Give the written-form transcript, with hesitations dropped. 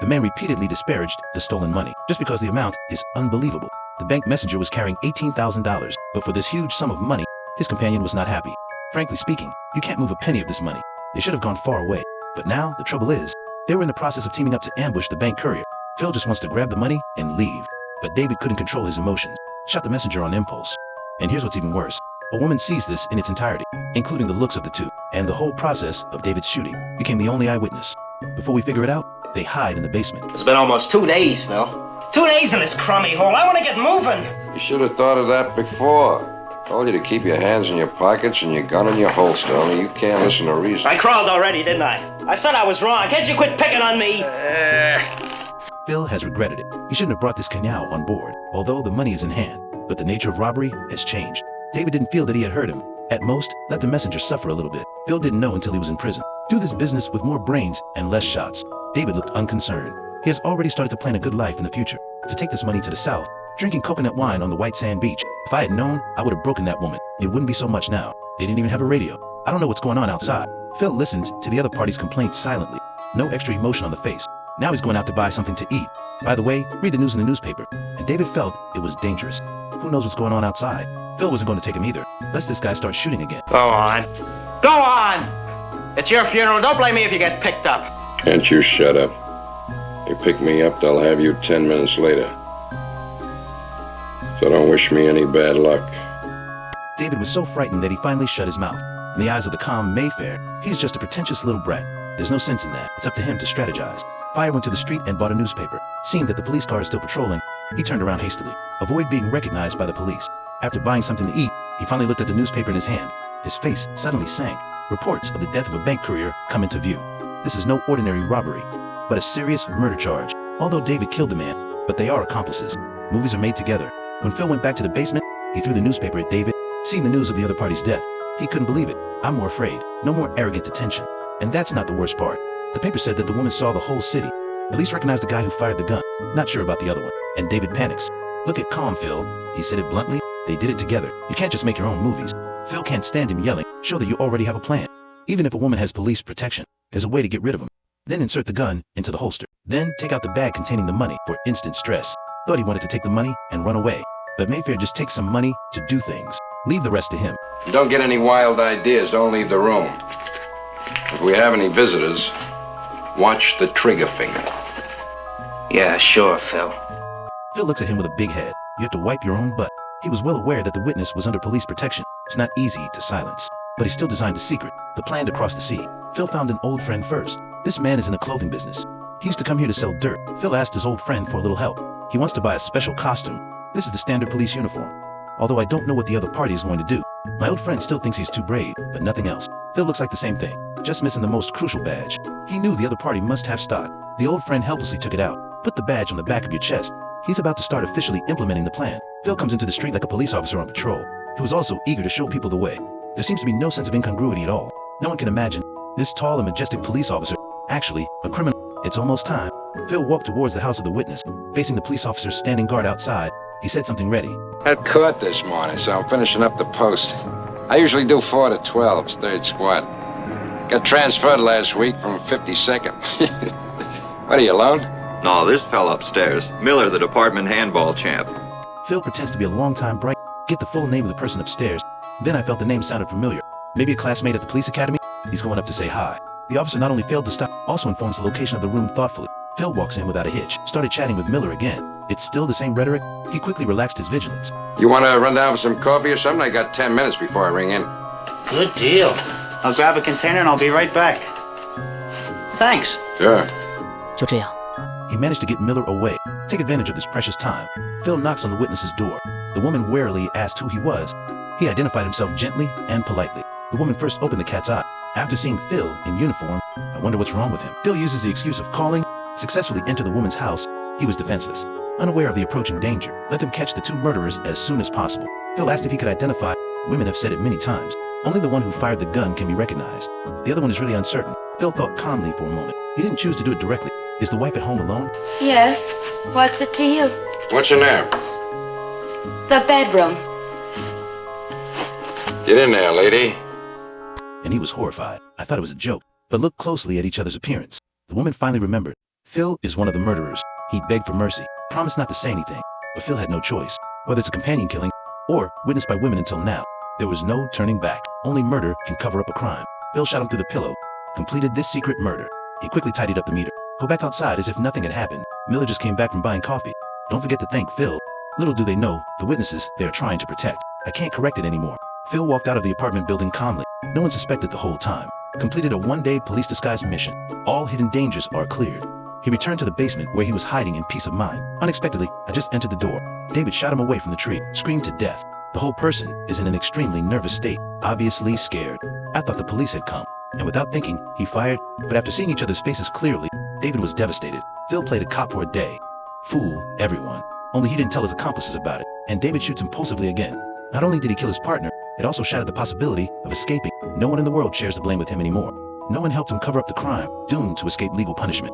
The man repeatedly disparaged the stolen money, just because the amount is unbelievable. The bank messenger was carrying $18,000, but for this huge sum of money, his companion was not happy. Frankly speaking, you can't move a penny of this money. They should have gone far away. But now, the trouble is, they were in the process of teaming up to ambush the bank courier. Phil just wants to grab the money and leave. But David couldn't control his emotions, shot the messenger on impulse. And here's what's even worse. A woman sees this in its entirety, including the looks of the two, and the whole process of David's shooting became the only eyewitness. Before we figure it out, they hide in the basement. It's been almost 2 days, Phil. 2 days in this crummy hole. I want to get moving. You should have thought of that before. Told you to keep your hands in your pockets and your gun in your holster, only you can't listen to reason. I crawled already, didn't I? I said I was wrong. Can't you quit picking on me? Phil has regretted it. He shouldn't have brought this Kanyao on board, although the money is in hand. But the nature of robbery has changed. David didn't feel that he had hurt him. At most, let the messenger suffer a little bit. Phil didn't know until he was in prison. Do this business with more brains and less shots. David looked unconcerned. He has already started to plan a good life in the future. To take this money to the south, drinking coconut wine on the white sand beach. If I had known, I would have broken that woman. It wouldn't be so much now. They didn't even have a radio. I don't know what's going on outside. Phil listened to the other party's complaints silently. No extra emotion on the face. Now he's going out to buy something to eat. By the way, read the news in the newspaper. And David felt it was dangerous. Who knows what's going on outside? Phil wasn't going to take him either, lest this guy start shooting again. Go on. Go on! It's your funeral. Don't blame me if you get picked up. Can't you shut up? You pick me up, they'll have you 10 minutes later. So don't wish me any bad luck. David was so frightened that he finally shut his mouth. In the eyes of the calm Mayfair, he's just a pretentious little brat. There's no sense in that. It's up to him to strategize. Fire went to the street and bought a newspaper. Seeing that the police car is still patrolling, he turned around hastily. Avoid being recognized by the police. After buying something to eat, he finally looked at the newspaper in his hand. His face suddenly sank. Reports of the death of a bank courier come into view. This is no ordinary robbery, but a serious murder charge. Although David killed the man, but they are accomplices. Movies are made together. When Phil went back to the basement, he threw the newspaper at David. Seeing the news of the other party's death, he couldn't believe it. I'm more afraid. No more arrogant detention. And that's not the worst part. The paper said that the woman saw the whole city. At least recognized the guy who fired the gun. Not sure about the other one. And David panics. Look at calm, Phil. He said it bluntly. They did it together. You can't just make your own movies. Phil can't stand him yelling. Show that you already have a plan. Even if a woman has police protection, there's a way to get rid of him. Then insert the gun into the holster. Then take out the bag containing the money for instant stress. Thought he wanted to take the money and run away. But Mayfair just takes some money to do things. Leave the rest to him. Don't get any wild ideas. Don't leave the room. If we have any visitors, watch the trigger finger. Yeah, sure, Phil. Phil looks at him with a big head. You have to wipe your own butt. He was well aware that the witness was under police protection. It's not easy to silence. But he still designed a secret, the plan to cross the sea. Phil found an old friend first. This man is in the clothing business. He used to come here to sell dirt. Phil asked his old friend for a little help. He wants to buy a special costume. This is the standard police uniform. Although I don't know what the other party is going to do. My old friend still thinks he's too brave, but nothing else. Phil looks like the same thing, just missing the most crucial badge. He knew the other party must have stock. The old friend helplessly took it out. Put the badge on the back of your chest. He's about to start officially implementing the plan. Phil comes into the street like a police officer on patrol, who is also eager to show people the way. There seems to be no sense of incongruity at all. No one can imagine this tall and majestic police officer actually a criminal. It's almost time. Phil walked towards the house of the witness, facing the police officer standing guard outside. He said something ready. Had court this morning, so I'm finishing up the post. I usually do 4 to 12, third squad. Got transferred last week from 52nd. What, are you alone? No, this fell upstairs. Miller, the department handball champ. Phil pretends to be a longtime bright. Get the full name of the person upstairs. Then I felt the name sounded familiar. Maybe a classmate at the police academy? He's going up to say hi. The officer not only failed to stop, also informs the location of the room thoughtfully. Phil walks in without a hitch, started chatting with Miller again. It's still the same rhetoric. He quickly relaxed his vigilance. You want to run down for some coffee or something? I got 10 minutes before I ring in. Good deal. I'll grab a container and I'll be right back. Thanks. Sure. 就这样， He managed to get Miller away. Take advantage of this precious time. Phil knocks on the witness's door. The woman warily asked who he was. He identified himself gently and politely. The woman first opened the cat's eye. After seeing Phil in uniform, I wonder what's wrong with him. Phil uses the excuse of calling, successfully enter the woman's house. He was defenseless, unaware of the approaching danger. Let them catch the two murderers as soon as possible. Phil asked if he could identify. Women have said it many times. Only the one who fired the gun can be recognized. The other one is really uncertain. Phil thought calmly for a moment. He didn't choose to do it directly. Is the wife at home alone? Yes. What's it to you? What's in there? The bedroom. Get in there, lady. And he was horrified. I thought it was a joke, but looked closely at each other's appearance. The woman finally remembered. Phil is one of the murderers. He begged for mercy, promised not to say anything, but Phil had no choice. Whether it's a companion killing or witnessed by women until now, there was no turning back. Only murder can cover up a crime. Phil shot him through the pillow, completed this secret murder. He quickly tidied up the meter. Go back outside as if nothing had happened. Miller just came back from buying coffee. Don't forget to thank Phil. Little do they know, the witnesses they are trying to protect. I can't correct it anymore. Phil walked out of the apartment building calmly. No one suspected the whole time. Completed a one-day police disguise mission. All hidden dangers are cleared. He returned to the basement where he was hiding in peace of mind. Unexpectedly, I just entered the door. David shot him away from the tree, screamed to death. The whole person is in an extremely nervous state, obviously scared. I thought the police had come, and without thinking, he fired, but after seeing each other's faces clearly, David was devastated. Phil played a cop for a day. Fool everyone. Only he didn't tell his accomplices about it, and David shoots impulsively again. Not only did he kill his partner, it also shattered the possibility of escaping. No one in the world shares the blame with him anymore. No one helped him cover up the crime, doomed to escape legal punishment.